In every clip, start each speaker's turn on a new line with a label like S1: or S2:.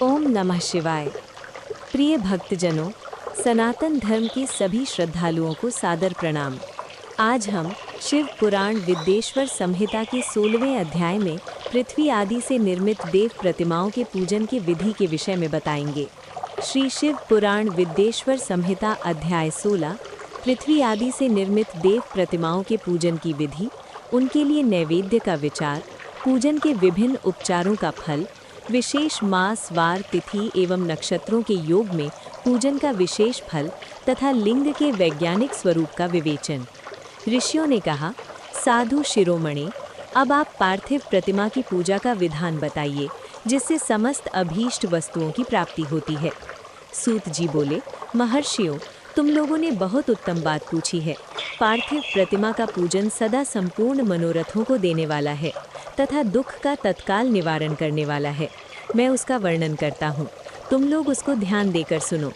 S1: ओम नमः शिवाय। प्रिय भक्तजनों, सनातन धर्म के सभी श्रद्धालुओं को सादर प्रणाम। आज हम शिव पुराण विद्येश्वर संहिता के 16वें अध्याय में पृथ्वी आदि से निर्मित देव प्रतिमाओं के पूजन के विधि के विषय में बताएंगे। श्री शिव पुराण विद्येश्वर संहिता अध्याय 16 पृथ्वी आदि से निर्मित देव प्रतिमाओं के पूजन की विधि, उनके लिए नैवेद्य का विचार, पूजन के विभिन्न उपचारों का फल, विशेष मास वार तिथि एवं नक्षत्रों के योग में पूजन का विशेष फल तथा लिंग के वैज्ञानिक स्वरूप का विवेचन। ऋषियों ने कहा, साधु शिरोमणि, अब आप पार्थिव प्रतिमा की पूजा का विधान बताइए, जिससे समस्त अभीष्ट वस्तुओं की प्राप्ति होती है। सूत जी बोले, महर्षियों, तुम लोगों ने बहुत उत्तम बात पूछी है। पार्थिव प्रतिमा का पूजन सदा संपूर्ण मनोरथों को देने वाला है तथा दुख का तत्काल निवारण करने वाला है। मैं उसका वर्णन करता हूँ, तुम लोग उसको ध्यान देकर सुनो।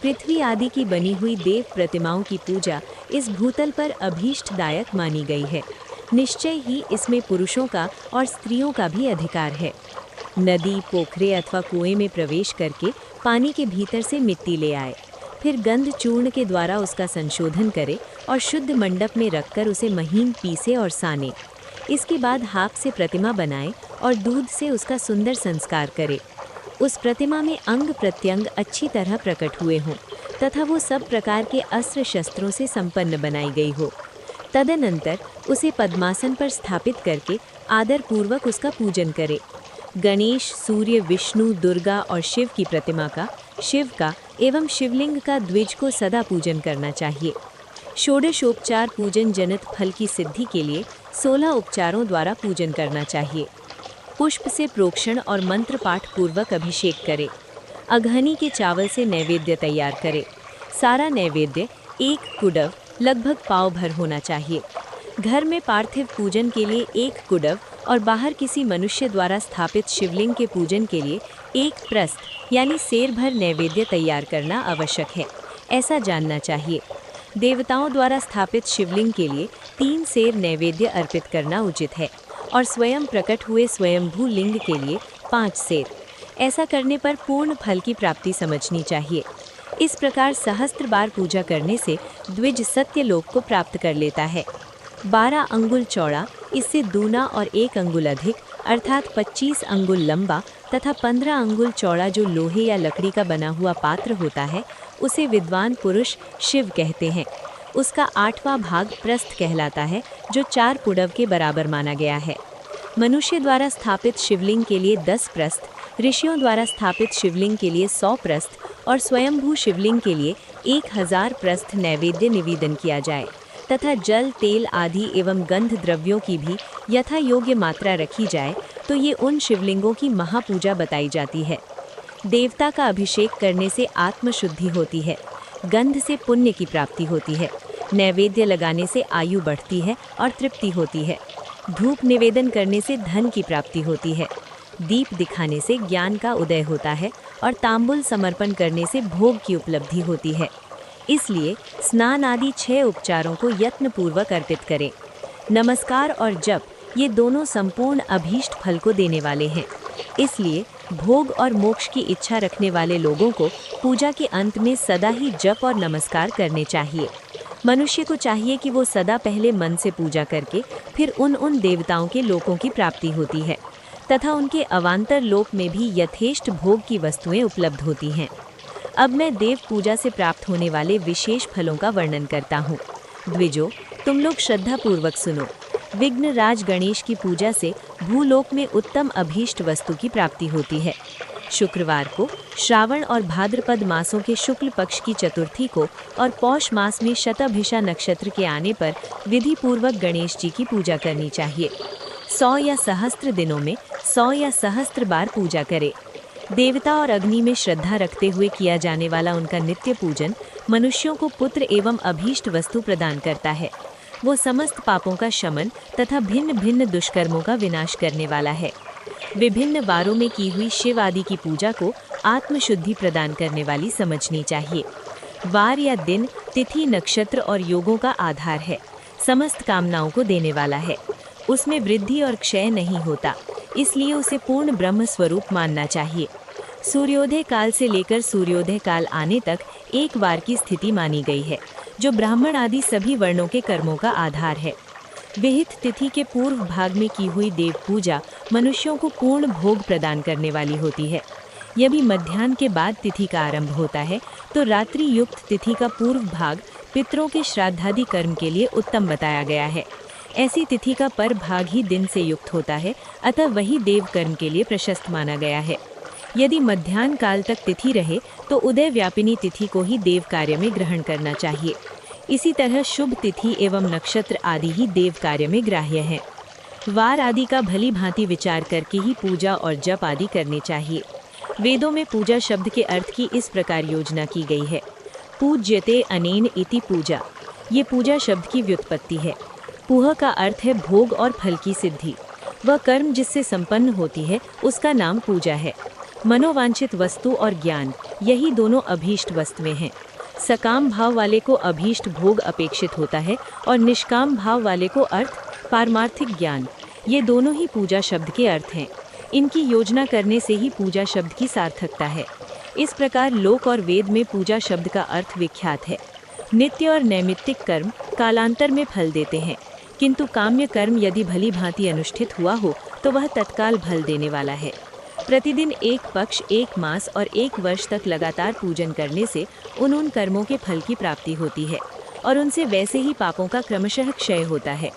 S1: पृथ्वी आदि की बनी हुई देव प्रतिमाओं की पूजा इस भूतल पर अभीष्टदायक मानी गई है। निश्चय ही इसमें पुरुषों का और स्त्रियों का भी अधिकार है। नदी, पोखरे अथवा कुएं में प्रवेश करके पानी के भीतर से मिट्टी ले आए, फिर गंध चूर्ण के द्वारा उसका संशोधन करे और शुद्ध मंडप में रखकर उसे महीन पीसे और साने। इसके बाद हाथ से प्रतिमा बनाए और दूध से उसका सुंदर संस्कार करे। उस प्रतिमा में अंग प्रत्यंग अच्छी तरह प्रकट हुए हों तथा वो सब प्रकार के अस्त्र शस्त्रों से संपन्न बनाई गई हो। तदनंतर उसे पद्मासन पर स्थापित करके आदर पूर्वक उसका पूजन करे। गणेश, सूर्य, विष्णु, दुर्गा और शिव की प्रतिमा का, शिव का एवं शिवलिंग का द्विज को सदा पूजन करना चाहिए। षोडशोपचार पूजन जनित फल की सिद्धि के लिए 16 उपचारों द्वारा पूजन करना चाहिए। पुष्प से प्रोक्षण और मंत्र पाठ पूर्वक अभिषेक करे। अघनी के चावल से नैवेद्य तैयार करे। सारा नैवेद्य एक कुडव लगभग पाव भर होना चाहिए। घर में पार्थिव पूजन के लिए एक कुडव और बाहर किसी मनुष्य द्वारा स्थापित शिवलिंग के पूजन के लिए एक प्रस्थ यानी सेर भर नैवेद्य तैयार करना आवश्यक है, ऐसा जानना चाहिए। देवताओं द्वारा स्थापित शिवलिंग के लिए 3 सेर नैवेद्य अर्पित करना उचित है और स्वयं प्रकट हुए स्वयंभू लिंग के लिए 5 सेर। ऐसा करने पर पूर्ण फल की प्राप्ति समझनी चाहिए। इस प्रकार सहस्त्र बार पूजा करने से द्विज सत्यलोक को प्राप्त कर लेता है। 12 अंगुल चौड़ा, इससे दूना और 1 अंगुल अधिक अर्थात 25 अंगुल लंबा तथा 15 अंगुल चौड़ा जो लोहे या लकड़ी का बना हुआ पात्र होता है, उसे विद्वान पुरुष शिव कहते हैं। उसका 8वां भाग प्रस्थ कहलाता है, जो 4 कुडव के बराबर माना गया है। मनुष्य द्वारा स्थापित शिवलिंग के लिए 10 प्रस्थ, ऋषियों द्वारा स्थापित शिवलिंग के लिए 100 प्रस्थ और स्वयंभू शिवलिंग के लिए 1000 प्रस्थ नैवेद्य निवेदन किया जाए तथा जल, तेल आदि एवं गंध द्रव्यों की भी यथा योग्य मात्रा रखी जाए तो ये उन शिवलिंगों की महापूजा बताई जाती है। देवता का अभिषेक करने से आत्मशुद्धि होती है, गंध से पुण्य की प्राप्ति होती है, नैवेद्य लगाने से आयु बढ़ती है और तृप्ति होती है, धूप निवेदन करने से धन की प्राप्ति होती है, दीप दिखाने से ज्ञान का उदय होता है और तांबुल समर्पण करने से भोग की उपलब्धि होती है। इसलिए स्नान आदि 6 उपचारों को यत्नपूर्वक अर्पित करें। नमस्कार और जप ये दोनों संपूर्ण अभीष्ट फल को देने वाले हैं। इसलिए भोग और मोक्ष की इच्छा रखने वाले लोगों को पूजा के अंत में सदा ही जप और नमस्कार करने चाहिए। मनुष्य को चाहिए कि वो सदा पहले मन से पूजा करके फिर उन देवताओं के लोकों की प्राप्ति होती है तथा उनके अवान्तर लोक में भी यथेष्ट भोग की वस्तुएं उपलब्ध होती हैं। अब मैं देव पूजा से प्राप्त होने वाले विशेष फलों का वर्णन करता हूँ। द्विजो, तुम लोग श्रद्धापूर्वक सुनो। विघ्नराज गणेश की पूजा से भूलोक में उत्तम अभीष्ट वस्तु की प्राप्ति होती है। शुक्रवार को, श्रावण और भाद्रपद मासों के शुक्ल पक्ष की चतुर्थी को और पौष मास में शतभिषा नक्षत्र के आने पर विधि पूर्वक गणेश जी की पूजा करनी चाहिए। 100 या सहस्त्र दिनों में 100 या सहस्त्र बार पूजा करे। देवता और अग्नि में श्रद्धा रखते हुए किया जाने वाला उनका नित्य पूजन मनुष्यों को पुत्र एवं अभीष्ट वस्तु प्रदान करता है। वो समस्त पापों का शमन तथा भिन्न भिन्न दुष्कर्मों का विनाश करने वाला है। विभिन्न वारों में की हुई शिव आदि की पूजा को आत्मशुद्धि प्रदान करने वाली समझनी चाहिए। वार या दिन, तिथि, नक्षत्र और योगों का आधार है, समस्त कामनाओं को देने वाला है। उसमें वृद्धि और क्षय नहीं होता, इसलिए उसे पूर्ण ब्रह्म स्वरूप मानना चाहिए। सूर्योदय काल से लेकर सूर्योदय काल आने तक एक वार की स्थिति मानी गई है, जो ब्राह्मण आदि सभी वर्णों के कर्मों का आधार है। विहित तिथि के पूर्व भाग में की हुई देव पूजा मनुष्यों को पूर्ण भोग प्रदान करने वाली होती है। यदि मध्याह्न के बाद तिथि का आरंभ होता है तो रात्रि युक्त तिथि का पूर्व भाग पितरों के श्राद्धादि कर्म के लिए उत्तम बताया गया है। ऐसी तिथि का पर भाग ही दिन से युक्त होता है, अतः वही देव कर्म के लिए प्रशस्त माना गया है। यदि मध्याह्न काल तक तिथि रहे तो उदय व्यापिनी तिथि को ही देव कार्य में ग्रहण करना चाहिए। इसी तरह शुभ तिथि एवं नक्षत्र आदि ही देव कार्य में ग्राह्य हैं। वार आदि का भली भांति विचार करके ही पूजा और जप आदि करने चाहिए। वेदों में पूजा शब्द के अर्थ की इस प्रकार योजना की गई है। पूज्यते अनेन इति पूजा, ये पूजा शब्द की व्युत्पत्ति है। पूह का अर्थ है भोग और फल की सिद्धि। वह कर्म जिससे संपन्न होती है उसका नाम पूजा है। मनोवांछित वस्तु और ज्ञान, यही दोनों अभीष्ट वस्तुएं हैं। सकाम भाव वाले को अभीष्ट भोग अपेक्षित होता है और निष्काम भाव वाले को अर्थ पारमार्थिक ज्ञान, ये दोनों ही पूजा शब्द के अर्थ हैं। इनकी योजना करने से ही पूजा शब्द की सार्थकता है। इस प्रकार लोक और वेद में पूजा शब्द का अर्थ विख्यात है। नित्य और नैमित्तिक कर्म कालांतर में फल देते हैं, किंतु काम्य कर्म यदि भली भांति अनुष्ठित हुआ हो तो वह तत्काल फल देने वाला है। प्रतिदिन एक पक्ष, एक मास और एक वर्ष तक लगातार पूजन करने से उन कर्मों के फल की प्राप्ति होती है और उनसे वैसे ही पापों का क्रमशः क्षय होता है।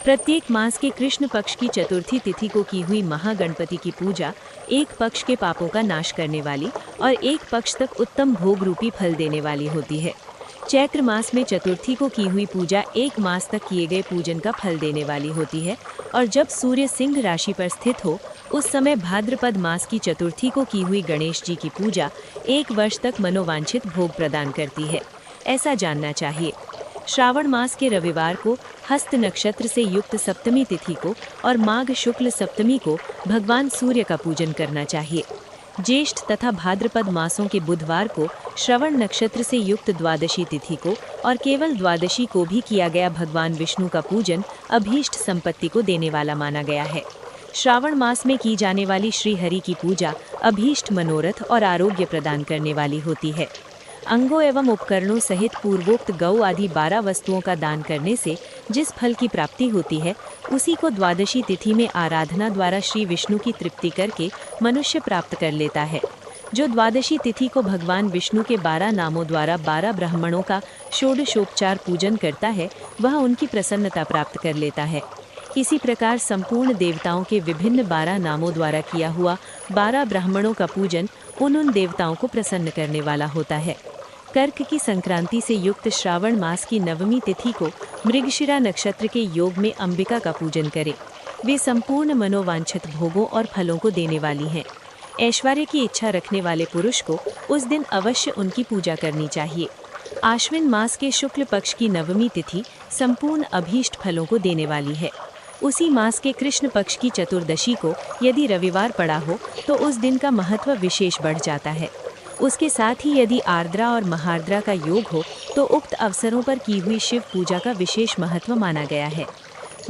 S1: प्रत्येक मास के कृष्ण पक्ष की चतुर्थी तिथि को की हुई महागणपति की पूजा एक पक्ष के पापों का नाश करने वाली और एक पक्ष तक उत्तम भोग रूपी फल देने वाली होती है। चैत्र मास में चतुर्थी को की हुई पूजा एक मास तक किए गए पूजन का फल देने वाली होती है और जब सूर्य सिंह राशि पर स्थित हो उस समय भाद्रपद मास की चतुर्थी को की हुई गणेश जी की पूजा एक वर्ष तक मनोवांछित भोग प्रदान करती है, ऐसा जानना चाहिए। श्रावण मास के रविवार को हस्त नक्षत्र से युक्त सप्तमी तिथि को और माघ शुक्ल सप्तमी को भगवान सूर्य का पूजन करना चाहिए। ज्येष्ठ तथा भाद्रपद मासों के बुधवार को श्रवण नक्षत्र से युक्त द्वादशी तिथि को और केवल द्वादशी को भी किया गया भगवान विष्णु का पूजन अभीष्ट संपत्ति को देने वाला माना गया है। श्रावण मास में की जाने वाली श्री हरि की पूजा अभीष्ट मनोरथ और आरोग्य प्रदान करने वाली होती है। अंगों एवं उपकरणों सहित पूर्वोक्त गौ आदि 12 वस्तुओं का दान करने से जिस फल की प्राप्ति होती है उसी को द्वादशी तिथि में आराधना द्वारा श्री विष्णु की तृप्ति करके मनुष्य प्राप्त कर लेता है। जो द्वादशी तिथि को भगवान विष्णु के 12 नामों द्वारा 12 ब्राह्मणों का षोडशोपचार पूजन करता है वह उनकी प्रसन्नता प्राप्त कर लेता है। इसी प्रकार संपूर्ण देवताओं के विभिन्न 12 नामों द्वारा किया हुआ 12 ब्राह्मणों का पूजन उन देवताओं को प्रसन्न करने वाला होता है। कर्क की संक्रांति से युक्त श्रावण मास की नवमी तिथि को मृगशिरा नक्षत्र के योग में अंबिका का पूजन करें। वे संपूर्ण मनोवांछित भोगों और फलों को देने वाली हैं। ऐश्वर्य की इच्छा रखने वाले पुरुष को उस दिन अवश्य उनकी पूजा करनी चाहिए। आश्विन मास के शुक्ल पक्ष की नवमी तिथि संपूर्ण अभीष्ट फलों को देने वाली है। उसी मास के कृष्ण पक्ष की चतुर्दशी को यदि रविवार पड़ा हो तो उस दिन का महत्व विशेष बढ़ जाता है। उसके साथ ही यदि आर्द्रा और महार्द्रा का योग हो तो उक्त अवसरों पर की हुई शिव पूजा का विशेष महत्व माना गया है।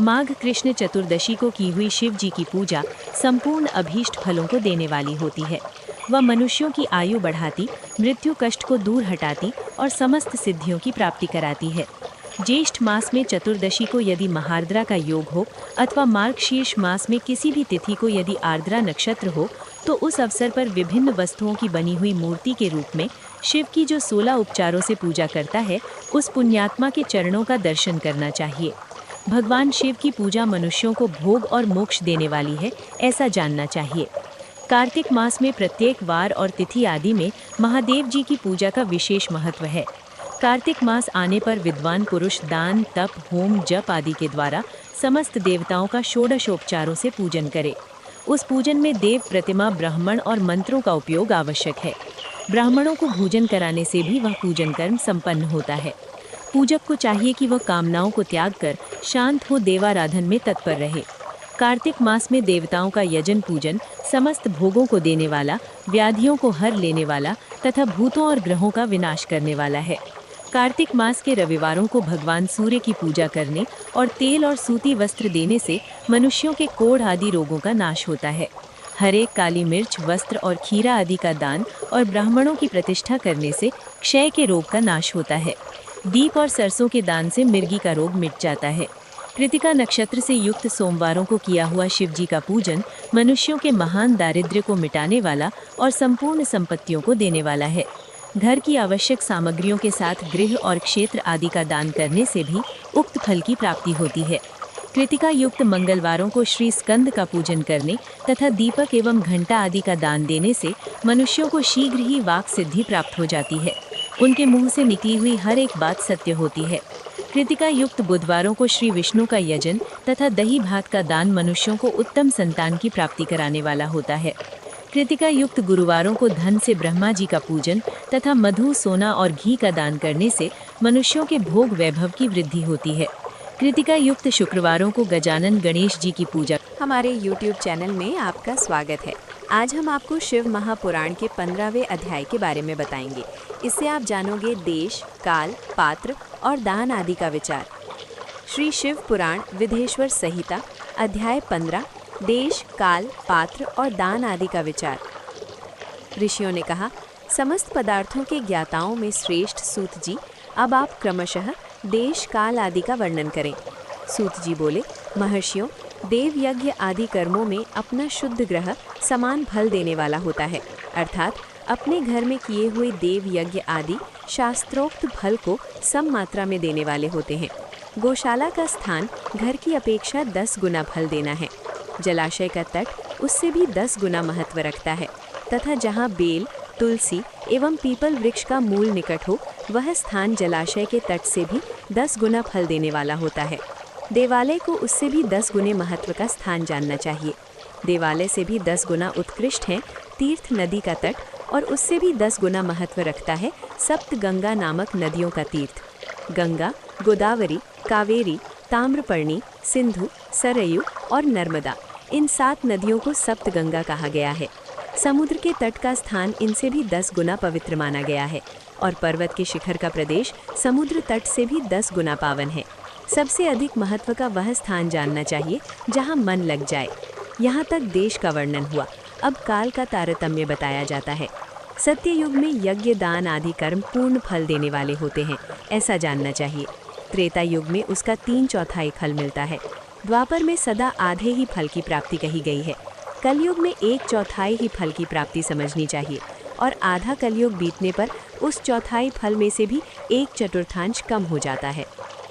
S1: माघ कृष्ण चतुर्दशी को की हुई शिव जी की पूजा संपूर्ण अभीष्ट फलों को देने वाली होती है। वह मनुष्यों की आयु बढ़ाती, मृत्यु कष्ट को दूर हटाती और समस्त सिद्धियों की प्राप्ति कराती है। ज्येष्ठ मास में चतुर्दशी को यदि महार्द्रा का योग हो अथवा मार्गशीर्ष मास में किसी भी तिथि को यदि आर्द्रा नक्षत्र हो तो उस अवसर पर विभिन्न वस्तुओं की बनी हुई मूर्ति के रूप में शिव की जो 16 उपचारों से पूजा करता है उस पुण्यात्मा के चरणों का दर्शन करना चाहिए। भगवान शिव की पूजा मनुष्यों को भोग और मोक्ष देने वाली है, ऐसा जानना चाहिए। कार्तिक मास में प्रत्येक वार और तिथि आदि में महादेव जी की पूजा का विशेष महत्व है। कार्तिक मास आने पर विद्वान पुरुष दान, तप, होम, जप आदि के द्वारा समस्त देवताओं का षोडशोपचारों से पूजन करे। उस पूजन में देव प्रतिमा, ब्राह्मण और मंत्रों का उपयोग आवश्यक है। ब्राह्मणों को भोजन कराने से भी वह पूजन कर्म संपन्न होता है। पूजक को चाहिए कि वह कामनाओं को त्याग कर शांत हो देवाराधन में तत्पर रहे। कार्तिक मास में देवताओं का यजन पूजन समस्त भोगों को देने वाला, व्याधियों को हर लेने वाला तथा भूतों और ग्रहों का विनाश करने वाला है। कार्तिक मास के रविवारों को भगवान सूर्य की पूजा करने और तेल और सूती वस्त्र देने से मनुष्यों के कोढ़ आदि रोगों का नाश होता है। हरे, काली मिर्च, वस्त्र और खीरा आदि का दान और ब्राह्मणों की प्रतिष्ठा करने से क्षय के रोग का नाश होता है। दीप और सरसों के दान से मिर्गी का रोग मिट जाता है। कृतिका नक्षत्र से युक्त सोमवारों को किया हुआ शिव जी का पूजन मनुष्यों के महान दारिद्र्य को मिटाने वाला और संपूर्ण संपत्तियों को देने वाला है। घर की आवश्यक सामग्रियों के साथ गृह और क्षेत्र आदि का दान करने से भी उक्त फल की प्राप्ति होती है। कृतिका युक्त मंगलवारों को श्री स्कंद का पूजन करने तथा दीपक एवं घंटा आदि का दान देने से मनुष्यों को शीघ्र ही वाक सिद्धि प्राप्त हो जाती है। उनके मुंह से निकली हुई हर एक बात सत्य होती है। कृतिका युक्त बुधवारों को श्री विष्णु का यजन तथा दही भात का दान मनुष्यों को उत्तम संतान की प्राप्ति कराने वाला होता है। कृतिका युक्त गुरुवारों को धन से ब्रह्मा जी का पूजन तथा मधु, सोना और घी का दान करने से मनुष्यों के भोग वैभव की वृद्धि होती है। कृतिका युक्त शुक्रवारों को गजानन गणेश जी की पूजा।
S2: हमारे YouTube चैनल में आपका स्वागत है। आज हम आपको शिव महापुराण के 15वें अध्याय के बारे में बताएंगे। इससे आप जानोगे देश, काल, पात्र और दान आदि का विचार। श्री शिव पुराण विधेश्वर संहिता अध्याय 15 देश, काल, पात्र और दान आदि का विचार। ऋषियों ने कहा, समस्त पदार्थों के ज्ञाताओं में श्रेष्ठ सूत जी, अब आप क्रमशः देश, काल आदि का वर्णन करें। सूत जी बोले, महर्षियों, देव यज्ञ आदि कर्मों में अपना शुद्ध ग्रह समान फल देने वाला होता है, अर्थात अपने घर में किए हुए देव यज्ञ आदि शास्त्रोक्त फल को सम मात्रा में देने वाले होते हैं। गौशाला का स्थान घर की अपेक्षा 10 गुना फल देना है। जलाशय का तट उससे भी 10 गुना महत्व रखता है तथा जहाँ बेल, तुलसी एवं पीपल वृक्ष का मूल निकट हो, वह स्थान जलाशय के तट से भी 10 गुना फल देने वाला होता है। देवालय को उससे भी 10 गुने महत्व का स्थान जानना चाहिए। देवालय से भी 10 गुना उत्कृष्ट है तीर्थ नदी का तट, और उससे भी 10 गुना महत्व रखता है सप्त गंगा नामक नदियों का तीर्थ। गंगा, गोदावरी, कावेरी, ताम्रपर्णी, सिंधु, सरयू और नर्मदा, इन 7 नदियों को सप्त गंगा कहा गया है। समुद्र के तट का स्थान इनसे भी 10 गुना पवित्र माना गया है, और पर्वत के शिखर का प्रदेश समुद्र तट से भी 10 गुना पावन है। सबसे अधिक महत्व का वह स्थान जानना चाहिए जहाँ मन लग जाए। यहाँ तक देश का वर्णन हुआ। अब काल का तारतम्य बताया जाता है। सत्य युग में यज्ञ, दान आदि कर्म पूर्ण फल देने वाले होते हैं, ऐसा जानना चाहिए। त्रेता युग में उसका 3/4 फल मिलता है। द्वापर में सदा आधे ही फल की प्राप्ति कही गई है। कलयुग में 1/4 ही फल की प्राप्ति समझनी चाहिए, और आधा कलयुग बीतने पर उस 1/4 फल में से भी 1/4 कम हो जाता है।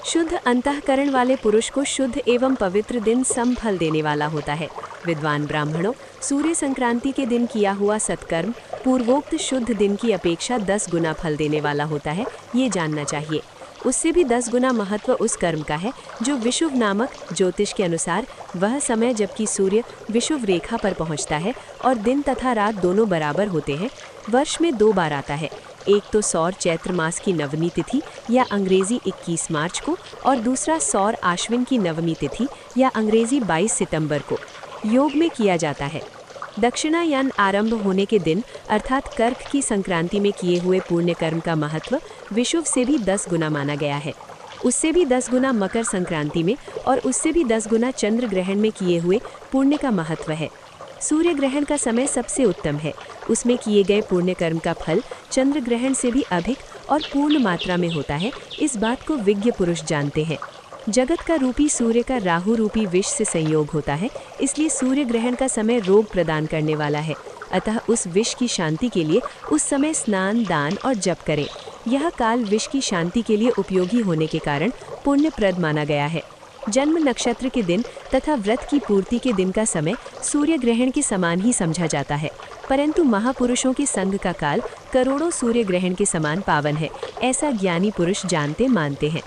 S2: शुद्ध अंतःकरण वाले पुरुष को शुद्ध एवं पवित्र दिन सम फल देने वाला होता है। विद्वान ब्राह्मणों, सूर्य संक्रांति के दिन किया हुआ सत्कर्म पूर्वोक्त शुद्ध दिन की अपेक्षा 10 गुना फल देने वाला होता है, ये जानना चाहिए। उससे भी 10 गुना महत्व उस कर्म का है जो विषुव नामक ज्योतिष के अनुसार वह समय जबकि सूर्य विषुव रेखा पर पहुंचता है और दिन तथा रात दोनों बराबर होते हैं, वर्ष में 2 बार आता है। एक तो सौर चैत्र मास की नवमी तिथि या अंग्रेजी 21 मार्च को, और दूसरा सौर आश्विन की नवमी तिथि या अंग्रेजी 22 सितंबर को योग में किया जाता है। दक्षिणायन आरंभ होने के दिन अर्थात कर्क की संक्रांति में किए हुए पुण्य कर्म का महत्व विषुव से भी 10 गुना माना गया है। उससे भी 10 गुना मकर संक्रांति में, और उससे भी 10 गुना चंद्र ग्रहण में किए हुए पुण्य का महत्व है। सूर्य ग्रहण का समय सबसे उत्तम है। उसमें किए गए पुण्य कर्म का फल चंद्र ग्रहण से भी अधिक और पूर्ण मात्रा में होता है। इस बात को विज्ञ पुरुष जानते हैं। जगत का रूपी सूर्य का राहु रूपी विष से संयोग होता है, इसलिए सूर्य ग्रहण का समय रोग प्रदान करने वाला है। अतः उस विष की शांति के लिए उस समय स्नान, दान और जप करें। यह काल विष की शांति के लिए उपयोगी होने के कारण पुण्यप्रद माना गया है। जन्म नक्षत्र के दिन तथा व्रत की पूर्ति के दिन का समय सूर्य ग्रहण के समान ही समझा जाता है, परंतु महापुरुषों के संग का काल करोड़ों सूर्य ग्रहण के समान पावन है, ऐसा ज्ञानी पुरुष जानते मानते हैं।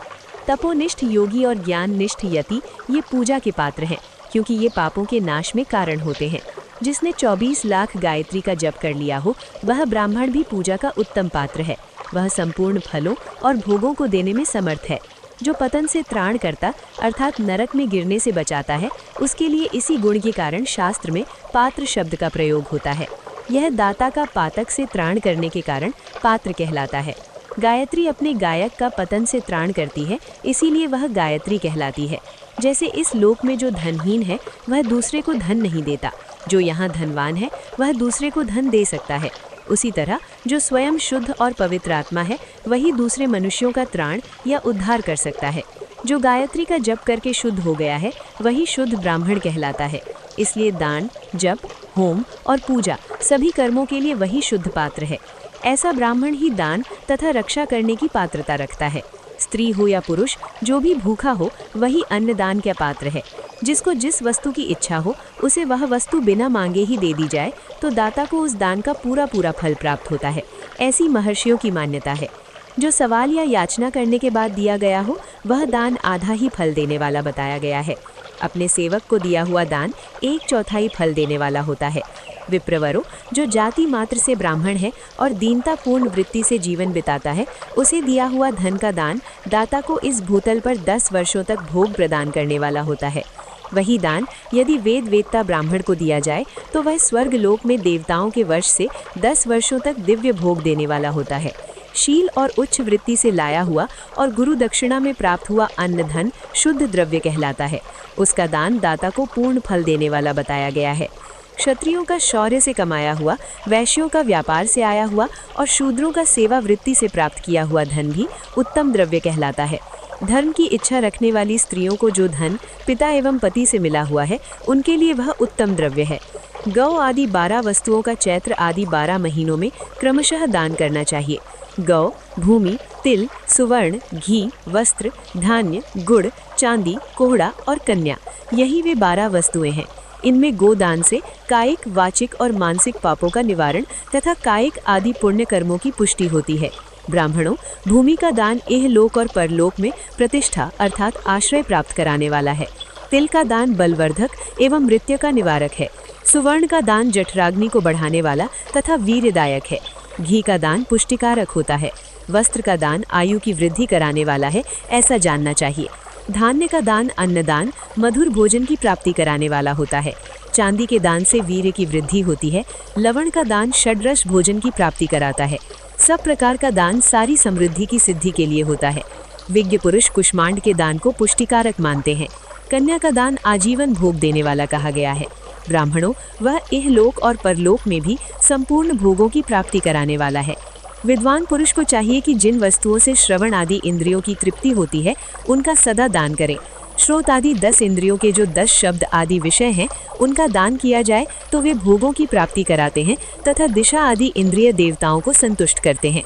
S2: तपोनिष्ठ योगी और ज्ञान निष्ठ यति ये पूजा के पात्र हैं, क्योंकि ये पापों के नाश में कारण होते हैं। जिसने 24 लाख गायत्री का जप कर लिया हो, वह ब्राह्मण भी पूजा का उत्तम पात्र है। वह संपूर्ण फलों और भोगों को देने में समर्थ है। जो पतन से त्राण करता अर्थात नरक में गिरने से बचाता है, उसके लिए इसी गुण के कारण शास्त्र में पात्र शब्द का प्रयोग होता है। यह दाता का पातक से त्राण करने के कारण पात्र कहलाता है। गायत्री अपने गायक का पतन से त्राण करती है, इसीलिए वह गायत्री कहलाती है। जैसे इस लोक में जो धनहीन है वह दूसरे को धन नहीं देता, जो यहाँ धनवान है वह दूसरे को धन दे सकता है। उसी तरह जो स्वयं शुद्ध और पवित्र आत्मा है वही दूसरे मनुष्यों का त्राण या उद्धार कर सकता है। जो गायत्री का जप करके शुद्ध हो गया है वही शुद्ध ब्राह्मण कहलाता है। इसलिए दान, जप, होम और पूजा सभी कर्मों के लिए वही शुद्ध पात्र है। ऐसा ब्राह्मण ही दान तथा रक्षा करने की पात्रता रखता है। स्त्री हो या पुरुष, जो भी भूखा हो वही अन्नदान का पात्र है। जिसको जिस वस्तु की इच्छा हो उसे वह वस्तु बिना मांगे ही दे दी जाए तो दाता को उस दान का पूरा फल प्राप्त होता है। ऐसी महर्षियों की मान्यता है। जो सवाल या याचना करने के बाद दिया गया हो वह दान आधा ही फल देने वाला बताया गया है। अपने सेवक को दिया हुआ दान 1/4 फल देने वाला होता है। विप्रवरों, जो जाति मात्र से ब्राह्मण है और दीनतापूर्ण वृत्ति से जीवन बिताता है, उसे दिया हुआ धन का दान दाता को इस भूतल पर 10 वर्षों तक भोग प्रदान करने वाला होता है। वही दान यदि वेदता ब्राह्मण को दिया जाए तो वह स्वर्ग लोक में देवताओं के वश से 10 वर्षों तक दिव्य भोग देने वाला होता है। शील और उच्च वृत्ति से लाया हुआ और गुरु दक्षिणा में प्राप्त हुआ अन्न धन शुद्ध द्रव्य कहलाता है। उसका दान दाता को पूर्ण फल देने वाला बताया गया है। क्षत्रियों का शौर्य से कमाया हुआ, वैश्यों का व्यापार से आया हुआ और शूद्रों का सेवा वृत्ति से प्राप्त किया हुआ धन भी उत्तम द्रव्य कहलाता है। धर्म की इच्छा रखने वाली स्त्रियों को जो धन पिता एवं पति से मिला हुआ है उनके लिए वह उत्तम द्रव्य है। गौ आदि 12 वस्तुओं का चैत्र आदि 12 महीनों में क्रमशः दान करना चाहिए। गौ, भूमि, तिल, सुवर्ण, घी, वस्त्र, धान्य, गुड़, चांदी, कोहड़ा और कन्या, यही वे 12 वस्तुएं हैं। इनमें गोदान से कायिक, वाचिक और मानसिक पापों का निवारण तथा कायिक आदि पुण्य कर्मों की पुष्टि होती है। ब्राह्मणों, भूमि का दान इहलोक और परलोक में प्रतिष्ठा अर्थात आश्रय प्राप्त कराने वाला है। तिल का दान बलवर्धक एवं मृत्यु का निवारक है। सुवर्ण का दान जठराग्नि को बढ़ाने वाला तथा वीर्यदायक है। घी का दान पुष्टिकारक होता है। वस्त्र का दान आयु की वृद्धि कराने वाला है, ऐसा जानना चाहिए। धान्य का दान अन्नदान मधुर भोजन की प्राप्ति कराने वाला होता है। चांदी के दान से वीर्य की वृद्धि होती है। लवण का दान षड्रस भोजन की प्राप्ति कराता है। सब प्रकार का दान सारी समृद्धि की सिद्धि के लिए होता है। विज्ञ पुरुष कुष्मांड के दान को पुष्टिकारक मानते हैं। कन्या का दान आजीवन भोग देने वाला कहा गया है। ब्राह्मणों, वह इहलोक और परलोक में भी संपूर्ण भोगों की प्राप्ति कराने वाला है। विद्वान पुरुष को चाहिए कि जिन वस्तुओं से श्रवण आदि इंद्रियों की तृप्ति होती है उनका सदा दान करें। श्रोत आदि 10 इंद्रियों के जो 10 शब्द आदि विषय हैं उनका दान किया जाए तो वे भोगों की प्राप्ति कराते हैं तथा दिशा आदि इंद्रिय देवताओं को संतुष्ट करते हैं।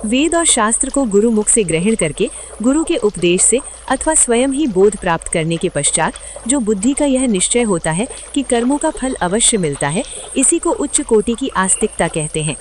S2: वेद और शास्त्र को गुरु मुख से ग्रहण करके गुरु के उपदेश से अथवा स्वयं ही बोध प्राप्त करने के पश्चात जो बुद्धि का यह निश्चय होता है कि कर्मों का फल अवश्य मिलता है, इसी को उच्च कोटि की आस्तिकता कहते हैं।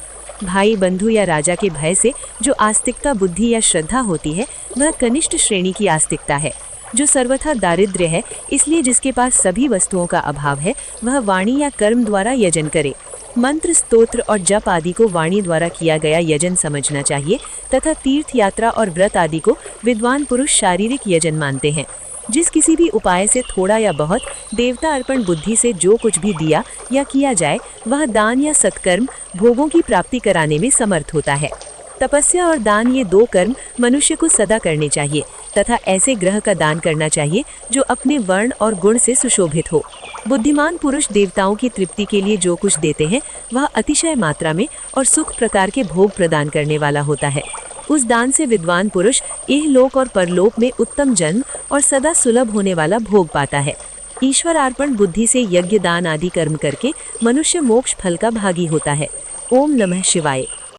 S2: भाई, बंधु या राजा के भय से जो आस्तिकता बुद्धि या श्रद्धा होती है वह कनिष्ठ श्रेणी की आस्तिकता है। जो सर्वथा दारिद्र्य है, इसलिए जिसके पास सभी वस्तुओं का अभाव है वह वाणी या कर्म द्वारा यजन करे। मंत्र, स्तोत्र और जप आदि को वाणी द्वारा किया गया यजन समझना चाहिए तथा तीर्थ यात्रा और व्रत आदि को विद्वान पुरुष शारीरिक यजन मानते हैं। जिस किसी भी उपाय से थोड़ा या बहुत देवता अर्पण बुद्धि से जो कुछ भी दिया या किया जाए वह दान या सत्कर्म भोगों की प्राप्ति कराने में समर्थ होता है। तपस्या और दान, ये 2 कर्म मनुष्य को सदा करने चाहिए तथा ऐसे ग्रह का दान करना चाहिए जो अपने वर्ण और गुण से सुशोभित हो। बुद्धिमान पुरुष देवताओं की तृप्ति के लिए जो कुछ देते हैं वह अतिशय मात्रा में और सुख प्रकार के भोग प्रदान करने वाला होता है। उस दान से विद्वान पुरुष इहलोक और परलोक में उत्तम जन्म और सदा सुलभ होने वाला भोग पाता है। ईश्वर अर्पण बुद्धि से यज्ञ, दान आदि कर्म करके मनुष्य मोक्ष फल का भागी होता है। ओम नमः शिवाय।